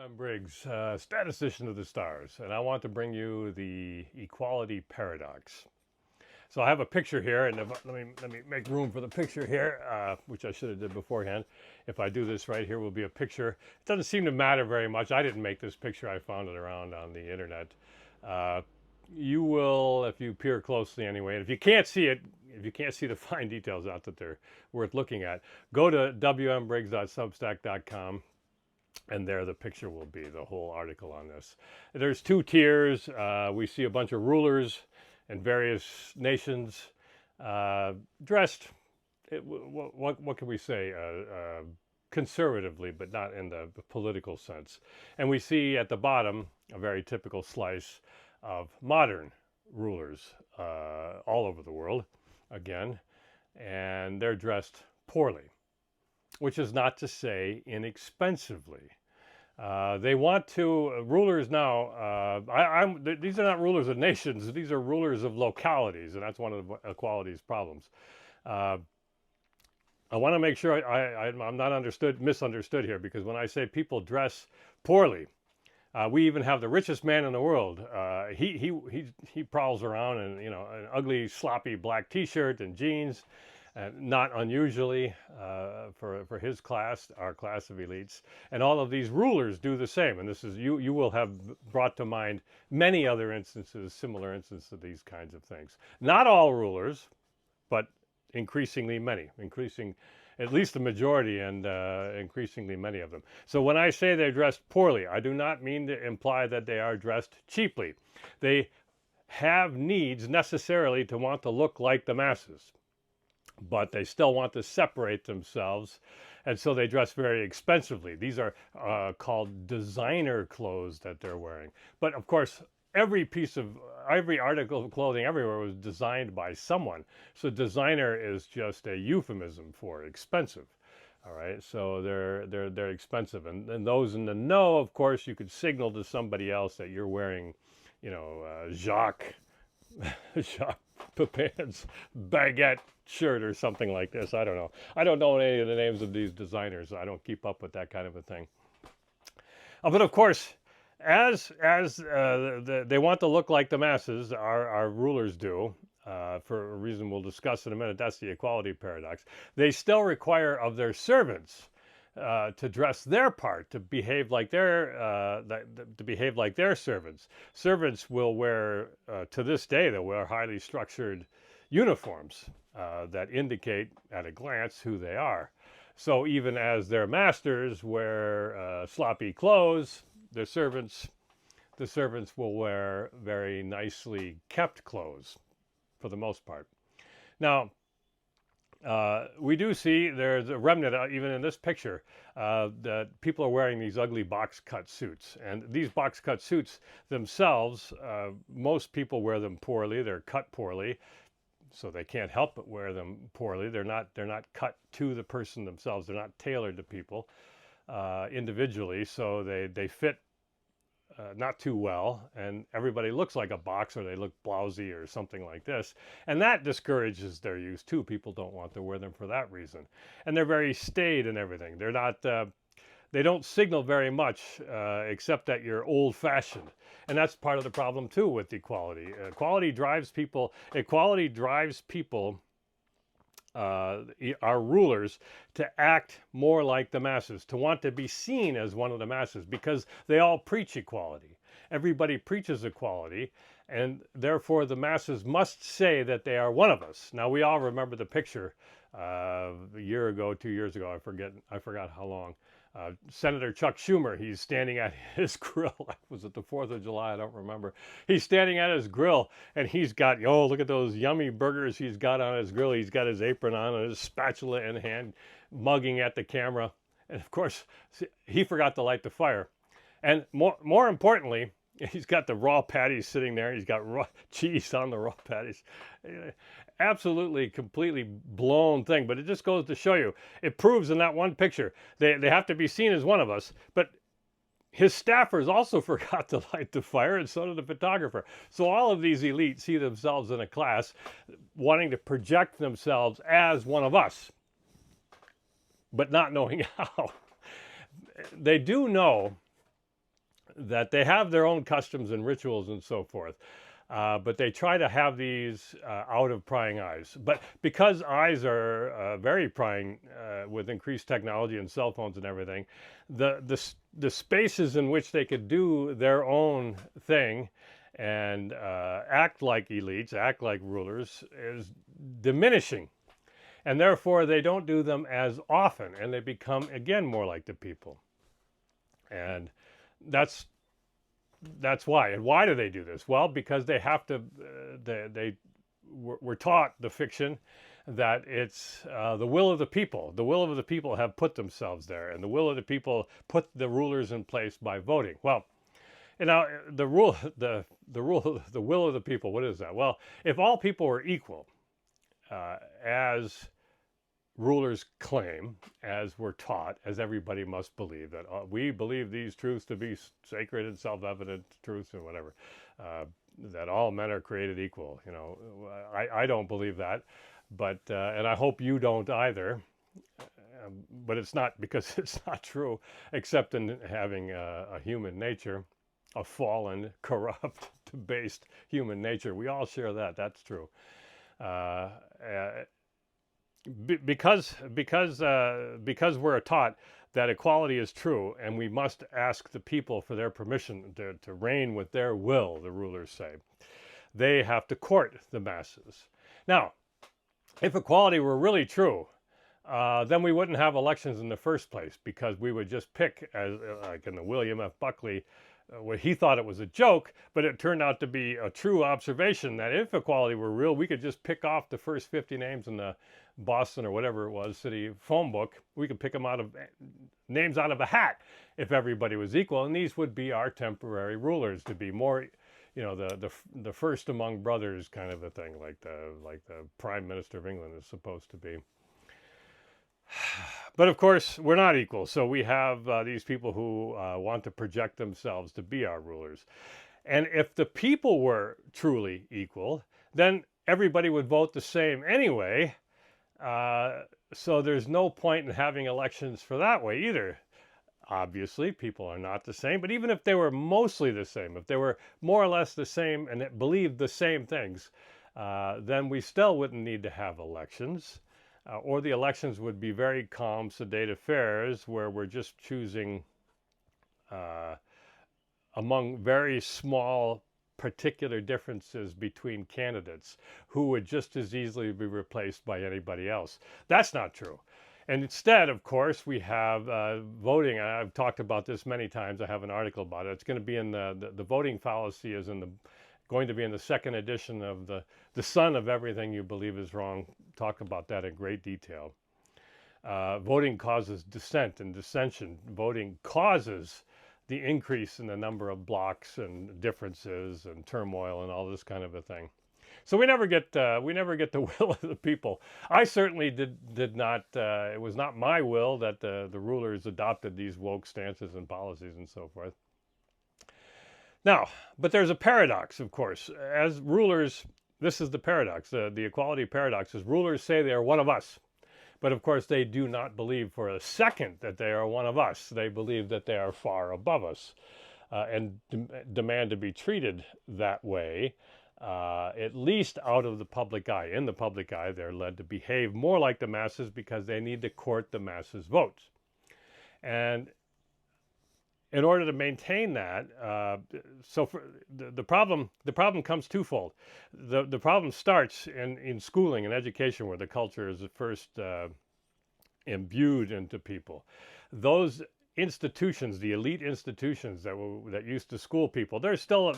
I'm Briggs, statistician of the stars, and I want to bring you the equality paradox. So I have a picture here, and let me make room for the picture here, which I should have did beforehand. If I do this right here, will be a picture. It doesn't seem to matter very much. I didn't make this picture. I found it around on the internet. Uh, you will, if you peer closely anyway, and if you can't see it, if you can't see the fine details out that they're worth looking at, go to wmbriggs.substack.com. And there the picture will be, the whole article on this. There's two tiers. We see a bunch of rulers in various nations dressed, what can we say, conservatively, but not in the political sense. And we see at the bottom a very typical slice of modern rulers all over the world, again, and they're dressed poorly, which is not to say inexpensively. They want to, rulers now, these are not rulers of nations, these are rulers of localities, and that's one of equality's problems. I want to make sure I'm not misunderstood here, because when I say people dress poorly, we even have the richest man in the world. He prowls around in an ugly, sloppy black T-shirt and jeans. Not unusually for his class, our class of elites. And all of these rulers do the same. And this is, you will have brought to mind many other instances, similar instances of these kinds of things. Not all rulers, but increasingly many, at least the majority, and increasingly many of them. So when I say they're dressed poorly, I do not mean to imply that they are dressed cheaply. They have needs necessarily to want to look like the masses, but they still want to separate themselves, and so they dress very expensively. These are called designer clothes that they're wearing. But of course, every article of clothing everywhere was designed by someone. So designer is just a euphemism for expensive. All right, so they're expensive, and those in the know, of course, you could signal to somebody else that you're wearing, Jacques Pepin's baguette shirt or something like this. I don't know. I don't know any of the names of these designers. I don't keep up with that kind of a thing. But of course, as they want to look like the masses, our rulers do, for a reason we'll discuss in a minute. That's the equality paradox. They still require of their servants to dress their part, to behave like their servants. Servants will wear, to this day, they'll wear highly structured uniforms that indicate at a glance who they are. So even as their masters wear sloppy clothes, the servants will wear very nicely kept clothes for the most part. Now, we do see there's a remnant, even in this picture, that people are wearing these ugly box-cut suits. And these box-cut suits themselves, most people wear them poorly. They're cut poorly, so they can't help but wear them poorly. They're not cut to the person themselves. They're not tailored to people individually, so they fit not too well, and everybody looks like a box, or they look blousy or something like this, and that discourages their use too. People don't want to wear them for that reason, and they're very staid and everything. They're not they don't signal very much, except that you're old-fashioned, and that's part of the problem too with equality. Equality drives people, our rulers, to act more like the masses, to want to be seen as one of the masses, because they all preach equality. Everybody preaches equality, and therefore the masses must say that they are one of us. Now, we all remember the picture a year ago, 2 years ago, I forgot how long. Senator Chuck Schumer, he's standing at his grill. Was it the 4th of July? I don't remember. He's standing at his grill, and he's got, look at those yummy burgers he's got on his grill. He's got his apron on and his spatula in hand, mugging at the camera. And of course, he forgot to light the fire. And more importantly, he's got the raw patties sitting there. He's got raw cheese on the raw patties. Absolutely, completely blown thing. But it just goes to show you. It proves in that one picture. They have to be seen as one of us. But his staffers also forgot to light the fire, and so did the photographer. So all of these elites see themselves in a class wanting to project themselves as one of us, but not knowing how. They do know that they have their own customs and rituals and so forth. But they try to have these out of prying eyes. But because eyes are very prying with increased technology and cell phones and everything, the spaces in which they could do their own thing and act like elites, act like rulers, is diminishing. And therefore, they don't do them as often, and they become, again, more like the people. And that's why. And why do they do this? Well, because they have to. They were taught the fiction that it's the will of the people. The will of the people have put themselves there, and the will of the people put the rulers in place by voting. Well, you know, the will of the people. What is that? Well, if all people were equal, as rulers claim, as we're taught, as everybody must believe, that we believe these truths to be sacred and self-evident truths and whatever, that all men are created equal. You know, I don't believe that, but and I hope you don't either. But it's not, because it's not true, except in having a human nature, a fallen, corrupt, debased human nature. We all share that. That's true. Because we're taught that equality is true, and we must ask the people for their permission to reign with their will, the rulers say. They have to court the masses. Now, if equality were really true, then we wouldn't have elections in the first place, because we would just pick, as like in the William F. Buckley, where he thought it was a joke, but it turned out to be a true observation, that if equality were real, we could just pick off the first 50 names in the Boston or whatever it was city phone book. We could pick them names out of a hat if everybody was equal, and these would be our temporary rulers, to be more, you know, the first among brothers kind of a thing, like the Prime Minister of England is supposed to be. But of course, we're not equal. So we have these people who want to project themselves to be our rulers. And if the people were truly equal, then everybody would vote the same anyway. So there's no point in having elections for that way either. Obviously, people are not the same. But even if they were mostly the same, if they were more or less the same and believed the same things, then we still wouldn't need to have elections. Or the elections would be very calm, sedate affairs where we're just choosing among very small particular differences between candidates who would just as easily be replaced by anybody else. That's not true. And instead, of course, we have voting. I've talked about this many times. I have an article about it. It's going to be in the voting fallacy is going to be in the second edition of the Son of Everything You Believe Is Wrong. Talk about that in great detail. Voting causes dissent and dissension. Voting causes the increase in the number of blocks and differences and turmoil and all this kind of a thing. So we never get the will of the people. I certainly did not. It was not my will that the rulers adopted these woke stances and policies and so forth. Now, but there's a paradox, of course. As rulers, this is the paradox, the equality paradox, is rulers say they are one of us. But of course, they do not believe for a second that they are one of us. They believe that they are far above us and demand to be treated that way, at least out of the public eye. In the public eye, they're led to behave more like the masses because they need to court the masses' votes. And in order to maintain that, so for the problem comes twofold. The problem starts in schooling and education, where the culture is at first imbued into people. Those institutions, the elite institutions that used to school people, there's still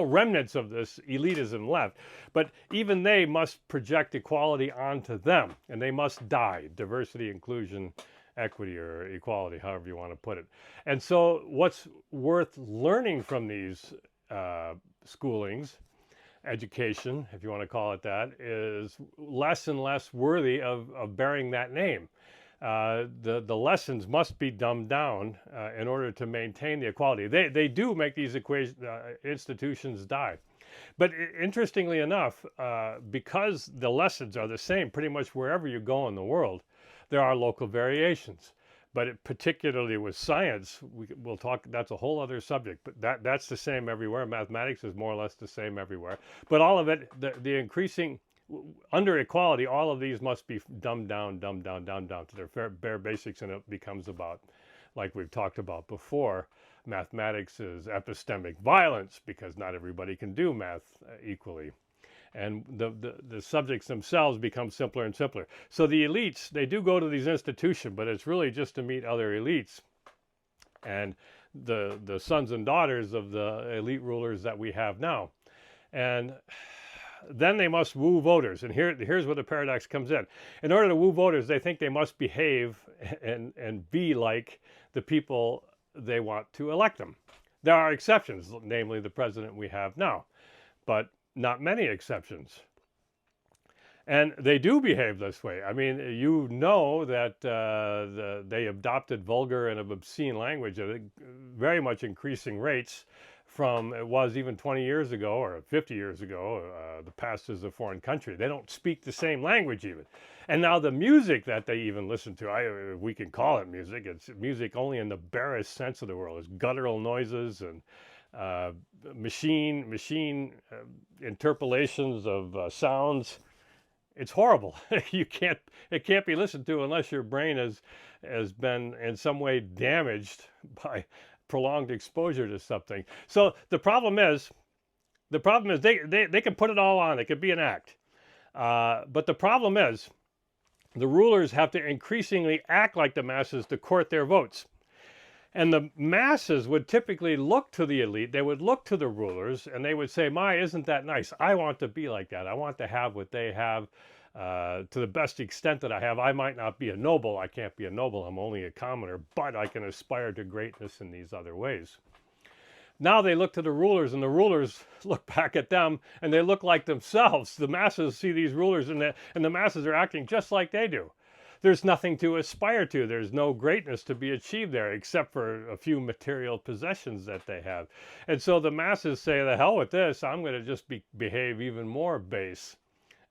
remnants of this elitism left, but even they must project equality onto them, and they must die. Diversity, inclusion, equity, or equality, however you want to put it. And so what's worth learning from these schoolings, education, if you want to call it that, is less and less worthy of bearing that name. The lessons must be dumbed down in order to maintain the equality. They do make these institutions die. But interestingly enough, because the lessons are the same pretty much wherever you go in the world, there are local variations. But particularly with science, we'll talk, that's a whole other subject, but that's the same everywhere. Mathematics is more or less the same everywhere. But all of it, the increasing, under equality, all of these must be dumbed down to their bare basics, and it becomes about, like we've talked about before, mathematics is epistemic violence because not everybody can do math equally. And the subjects themselves become simpler and simpler. So the elites, they do go to these institutions, but it's really just to meet other elites. And the sons and daughters of the elite rulers that we have now. And then they must woo voters. And here's where the paradox comes in. In order to woo voters, they think they must behave and be like the people they want to elect them. There are exceptions, namely the president we have now. But not many exceptions. And they do behave this way. I mean, you know that they adopted vulgar and obscene language at very much increasing rates from it was even 20 years ago or 50 years ago. The past is a foreign country. They don't speak the same language even. And now the music that they even listen to, we can call it music. It's music only in the barest sense of the world. It's guttural noises and machine interpolations of sounds. It's horrible. It can't be listened to unless your brain has been in some way damaged by prolonged exposure to something. So the problem is they can put it all on. It could be an act. But the problem is the rulers have to increasingly act like the masses to court their votes. And the masses would typically look to the elite, they would look to the rulers, and they would say, my, isn't that nice? I want to be like that. I want to have what they have to the best extent that I have. I might not be a noble. I can't be a noble. I'm only a commoner, but I can aspire to greatness in these other ways. Now they look to the rulers, and the rulers look back at them, and they look like themselves. The masses see these rulers, and the masses are acting just like they do. There's nothing to aspire to. There's no greatness to be achieved there except for a few material possessions that they have. And so the masses say, the hell with this, I'm going to just behave even more base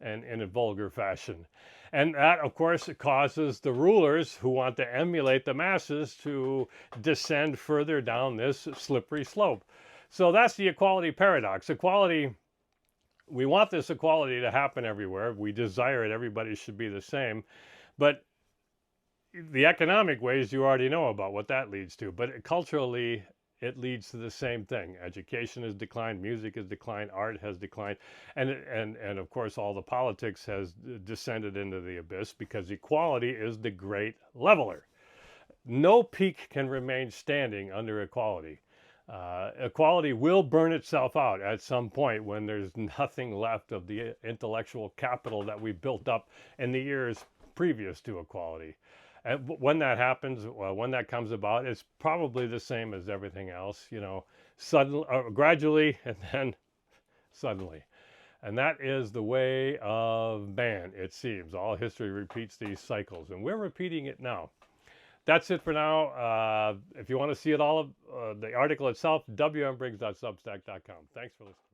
and in a vulgar fashion. And that, of course, causes the rulers who want to emulate the masses to descend further down this slippery slope. So that's the equality paradox. Equality, we want this equality to happen everywhere. We desire it. Everybody should be the same. But the economic ways, you already know about what that leads to. But culturally, it leads to the same thing. Education has declined, music has declined, art has declined, and of course all the politics has descended into the abyss because equality is the great leveler. No peak can remain standing under equality. Equality will burn itself out at some point when there's nothing left of the intellectual capital that we built up in the years previous to equality. And when that happens, when that comes about, it's probably the same as everything else, you know, suddenly, gradually, and then suddenly. And that is the way of man, it seems. All history repeats these cycles, and we're repeating it now. That's it for now. If you want to see it all, the article itself, wmbriggs.substack.com. Thanks for listening.